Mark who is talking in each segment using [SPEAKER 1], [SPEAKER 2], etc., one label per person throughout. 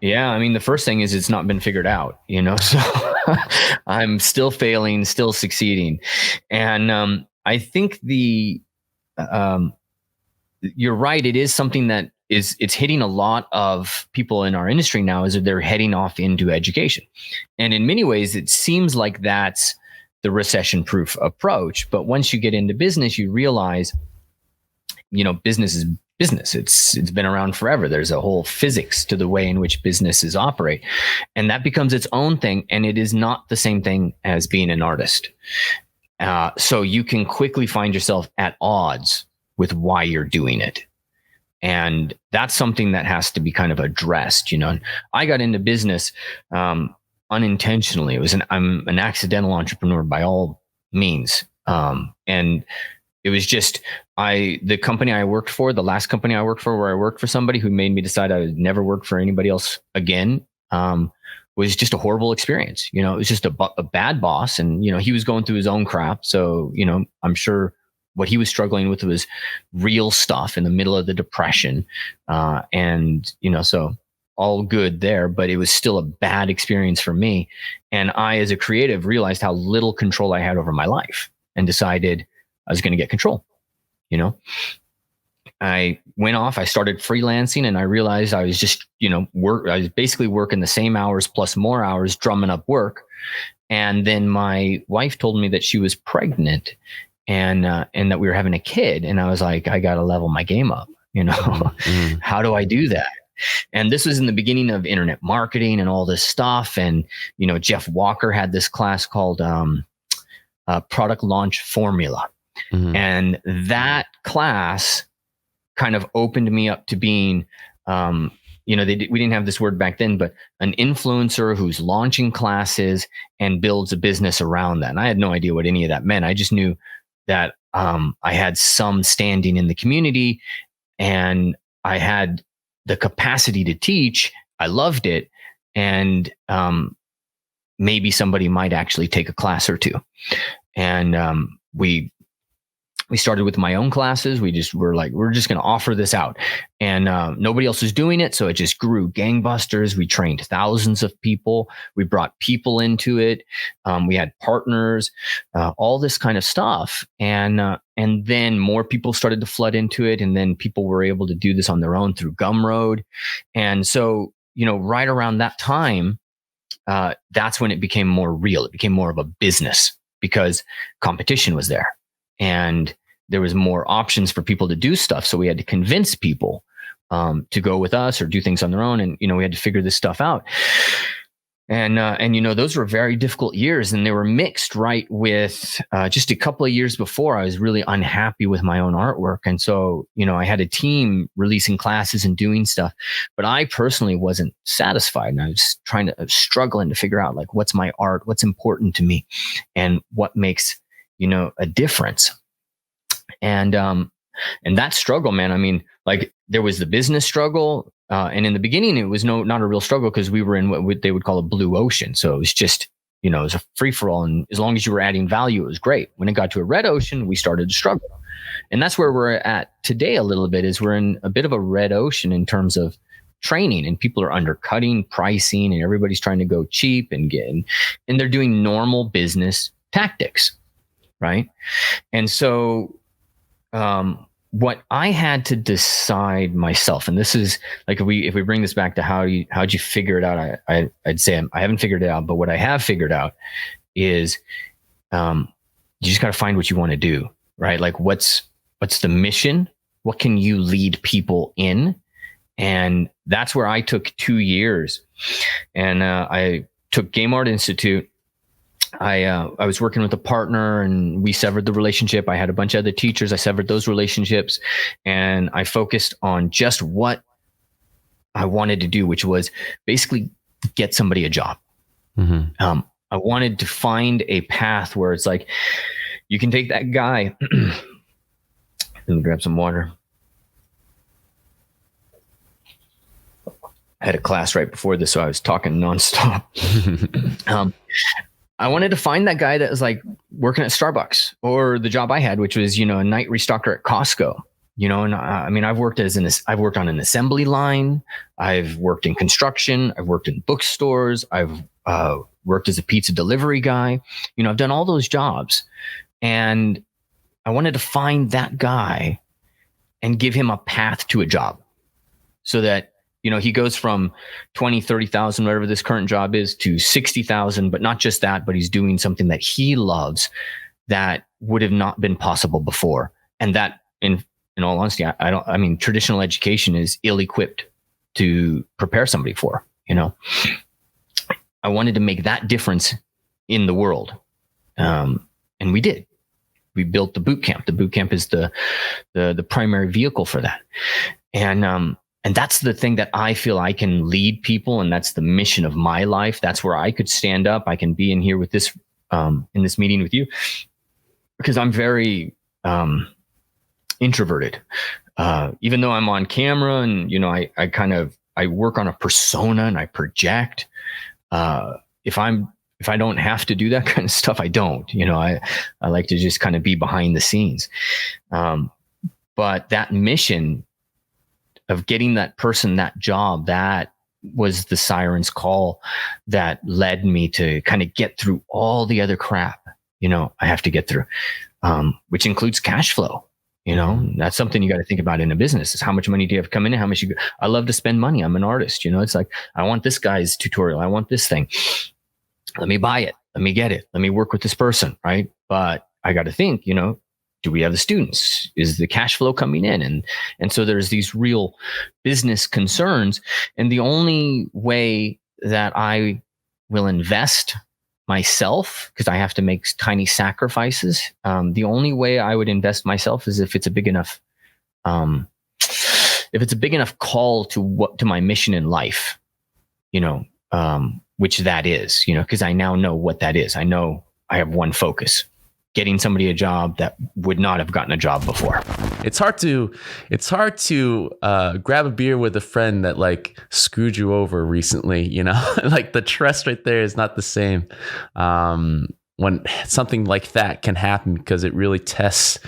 [SPEAKER 1] Yeah, I mean, the first thing is it's not been figured out, so I'm still failing, still succeeding. And I think um, you're right. It is something that it's hitting a lot of people in our industry now is that they're heading off into education. And in many ways, it seems like that's the recession proof approach. But once you get into business, you realize, business is business. It's been around forever. There's a whole physics to the way in which businesses operate, and that becomes its own thing. And it is not the same thing as being an artist. So you can quickly find yourself at odds with why you're doing it. And that's something that has to be kind of addressed. I got into business unintentionally. I'm an accidental entrepreneur by all means. And it was just the company I worked for, the last company I worked for, where I worked for somebody who made me decide I would never work for anybody else again, was just a horrible experience. It was just a bad boss, and he was going through his own crap. So I'm sure what he was struggling with was real stuff in the middle of the depression, and so all good there. But it was still a bad experience for me, and I, as a creative, realized how little control I had over my life, and decided I was going to get control. I went off, I started freelancing, and I realized I was just, I was basically working the same hours plus more hours, drumming up work. And then my wife told me that she was pregnant and that we were having a kid. And I was like, I got to level my game up. How do I do that? And this was in the beginning of internet marketing and all this stuff. And, Jeff Walker had this class called Product Launch Formula. Mm-hmm. And that class kind of opened me up to being, we didn't have this word back then, but an influencer who's launching classes and builds a business around that. And I had no idea what any of that meant. I just knew that I had some standing in the community, and I had the capacity to teach. I loved it. And maybe somebody might actually take a class or two. And we started with my own classes. We just were like, we're just going to offer this out. And nobody else was doing it. So it just grew gangbusters. We trained thousands of people. We brought people into it. We had partners, all this kind of stuff. And then more people started to flood into it. And then people were able to do this on their own through Gumroad. And so, right around that time, that's when it became more real. It became more of a business because competition was there. And there was more options for people to do stuff. So we had to convince people to go with us or do things on their own. And, we had to figure this stuff out. And those were very difficult years. And they were mixed, right, with just a couple of years before, I was really unhappy with my own artwork. And so, I had a team releasing classes and doing stuff. But I personally wasn't satisfied. And I was struggling to figure out, like, what's my art? What's important to me? And what makes a difference. And that struggle, man, I mean, like, there was the business struggle. And in the beginning, it was not a real struggle because we were in what they would call a blue ocean. So it was just, it was a free for all. And as long as you were adding value, it was great. When it got to a red ocean, we started to struggle. And that's where we're at today a little bit, is we're in a bit of a red ocean in terms of training, and people are undercutting pricing, and everybody's trying to go cheap and they're doing normal business tactics. Right. And so, what I had to decide myself, and this is like, if we bring this back to how'd you figure it out? I'd say I haven't figured it out, but what I have figured out is, you just got to find what you want to do, right? Like, what's the mission? What can you lead people in? And that's where I took 2 years, and I took Game Art Institute. I was working with a partner, and we severed the relationship. I had a bunch of other teachers. I severed those relationships, and I focused on just what I wanted to do, which was basically get somebody a job. Mm-hmm. I wanted to find a path where it's like, you can take that guy. Let me grab some water. I had a class right before this, so I was talking nonstop. I wanted to find that guy that was like working at Starbucks, or the job I had, which was, a night restocker at Costco, And I mean, I've worked on an assembly line. I've worked in construction. I've worked in bookstores. I've worked as a pizza delivery guy. I've done all those jobs, and I wanted to find that guy and give him a path to a job so that, he goes from 20, 30,000, whatever this current job is, to 60,000, but not just that, but he's doing something that he loves that would have not been possible before. And that, in all honesty, I mean, traditional education is ill-equipped to prepare somebody for, I wanted to make that difference in the world. And we did. We built the boot camp. The boot camp is the primary vehicle for that. And that's the thing that I feel I can lead people. And that's the mission of my life. That's where I could stand up. I can be in here with this, in this meeting with you, because I'm very, introverted, even though I'm on camera and, I work on a persona and I project. If I don't have to do that kind of stuff, I don't. I like to just kind of be behind the scenes. But that mission of getting that person that job, that was the siren's call that led me to kind of get through all the other crap, I have to get through, which includes cash flow. That's something you got to think about in a business, is how much money do you have coming in? How much I love to spend money. I'm an artist. It's like, I want this guy's tutorial. I want this thing. Let me buy it. Let me get it. Let me work with this person. Right. But I got to think, do we have the students? Is the cash flow coming in? And so there's these real business concerns. And the only way that I will invest myself, because I have to make tiny sacrifices. The only way I would invest myself is if it's a big enough, call to my mission in life, which that is, because I now know what that is. I know I have one focus: getting somebody a job that would not have gotten a job before.
[SPEAKER 2] It's hard to grab a beer with a friend that like screwed you over recently, like the trust right there is not the same. When something like that can happen, because it really tests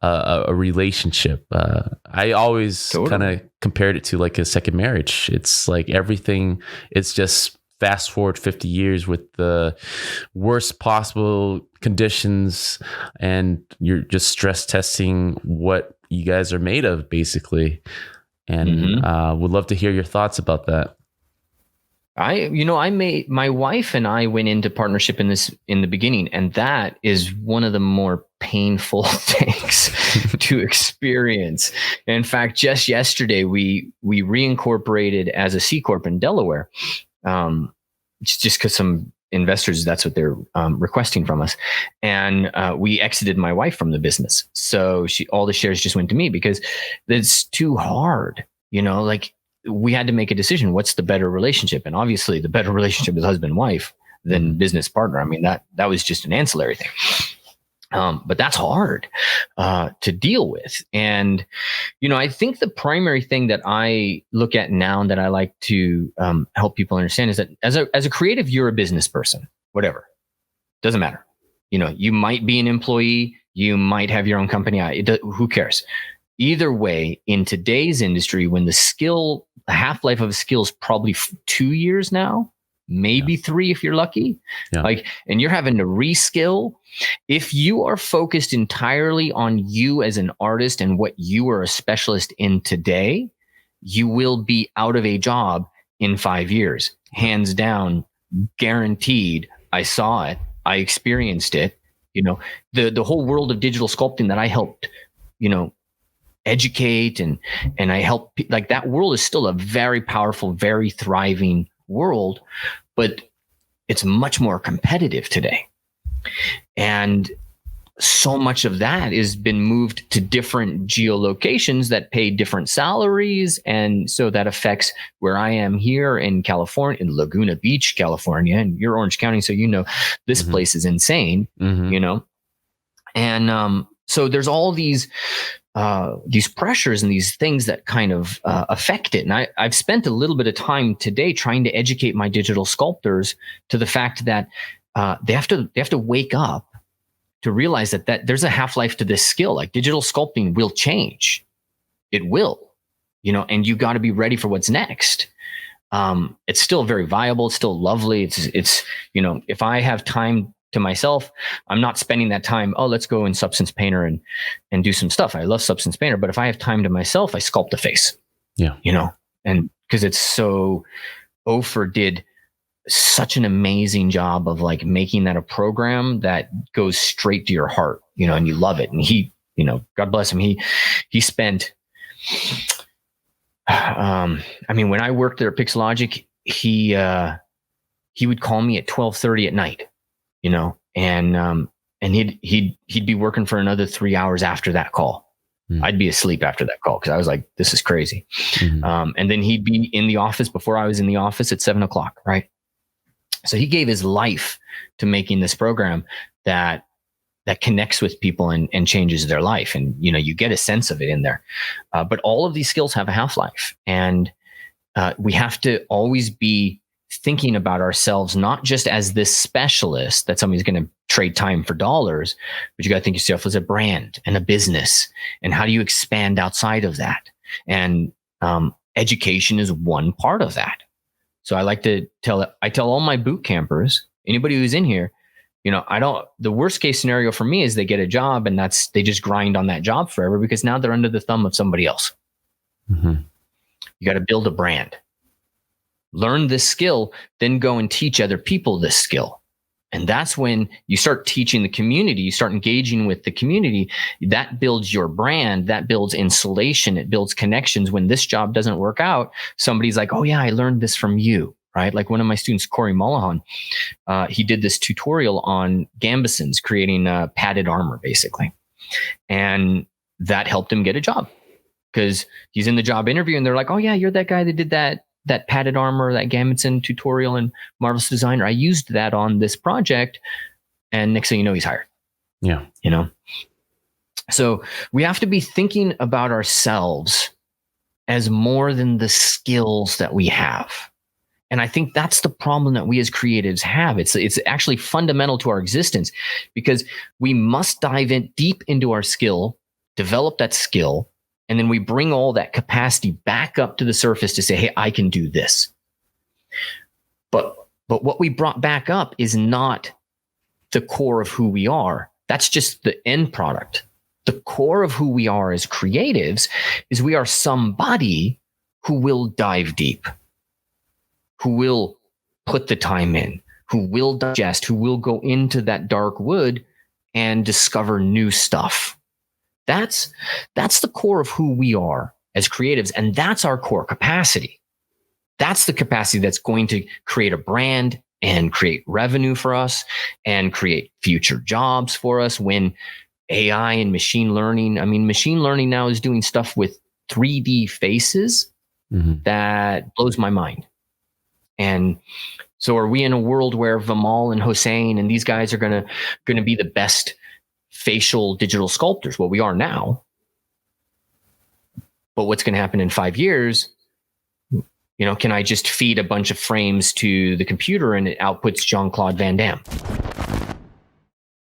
[SPEAKER 2] a relationship. I always kind of compared it to like a second marriage. It's like everything, it's just fast forward 50 years with the worst possible conditions, and you're just stress testing what you guys are made of, basically. And would love to hear your thoughts about that.
[SPEAKER 1] My wife and I went into partnership in the beginning, and that is one of the more painful things to experience. In fact, just yesterday we reincorporated as a C Corp in Delaware. Just because some investors, that's what they're requesting from us. And we exited my wife from the business. So all the shares just went to me, because it's too hard. Like, we had to make a decision. What's the better relationship? And obviously the better relationship is husband-wife than business partner. I mean, that was just an ancillary thing. But that's hard to deal with. And, I think the primary thing that I look at now and that I like to help people understand is that as a creative, you're a business person, whatever, doesn't matter. You might be an employee, you might have your own company. Who cares? Either way, in today's industry, when the half-life of a skill is probably 2 years now, maybe 3 if you're lucky, and you're having to reskill. If you are focused entirely on you as an artist and what you are a specialist in today, you will be out of a job in 5 years, hands down, guaranteed. I saw it. I experienced it. The whole world of digital sculpting that I helped, educate and I help, like, that world is still a very powerful, very thriving world, but it's much more competitive today. And so much of that has been moved to different geolocations that pay different salaries. And so that affects where I am here in California, in Laguna Beach, California, and you're Orange County. So, this place is insane, and so there's all these pressures and these things that kind of affect it. And I've spent a little bit of time today trying to educate my digital sculptors to the fact that they have to wake up to realize that there's a half-life to this skill. Like, digital sculpting will change. it will, and you got to be ready for what's next. It's still very viable. It's still lovely. It's if I have time to myself, I'm not spending that time, oh, let's go in Substance Painter and do some stuff. I love Substance Painter, but if I have time to myself, I sculpt a face.
[SPEAKER 2] Yeah.
[SPEAKER 1] And because it's so, Ofer did such an amazing job of like making that a program that goes straight to your heart, and you love it. And he, God bless him. He spent, when I worked there at Pixelogic, he would call me at 12:30 at night, and he'd be working for another 3 hours after that call. I'd be asleep after that call because I was like, this is crazy. And then he'd be in the office before I was in the office at 7:00, right? So he gave his life to making this program that connects with people and changes their life. And, you get a sense of it in there. But all of these skills have a half-life. And we have to always be thinking about ourselves, not just as this specialist that somebody's going to trade time for dollars, but you got to think of yourself as a brand and a business. And how do you expand outside of that? And education is one part of that. So I like to tell all my boot campers, anybody who's in here, the worst case scenario for me is they get a job and they just grind on that job forever because now they're under the thumb of somebody else. You got to build a brand, learn this skill, then go and teach other people this skill. And that's when you start teaching the community, you start engaging with the community. That builds your brand, that builds insulation, it builds connections. When this job doesn't work out, somebody's like, oh yeah, I learned this from you, right? Like one of my students, Corey Mullahan, he did this tutorial on gambesons, creating padded armor, basically. And that helped him get a job because he's in the job interview and they're like, oh yeah, you're that guy that did that padded armor, that Gambeson tutorial in Marvelous Designer. I used that on this project. And next thing you know, he's hired.
[SPEAKER 2] Yeah.
[SPEAKER 1] So we have to be thinking about ourselves as more than the skills that we have. And I think that's the problem that we as creatives have. It's actually fundamental to our existence because we must dive in deep into our skill, develop that skill, and then we bring all that capacity back up to the surface to say, hey, I can do this. But what we brought back up is not the core of who we are. That's just the end product. The core of who we are as creatives is we are somebody who will dive deep, who will put the time in, who will digest, who will go into that dark wood and discover new stuff. That's the core of who we are as creatives. And that's our core capacity. That's the capacity that's going to create a brand and create revenue for us and create future jobs for us when AI and machine learning, machine learning now is doing stuff with 3D faces that blows my mind. And so are we in a world where Vimal and Hossein and these guys are going to be the best facial digital sculptors? Well, we are now. But what's going to happen in 5 years? Can I just feed a bunch of frames to the computer and it outputs Jean-Claude Van Damme?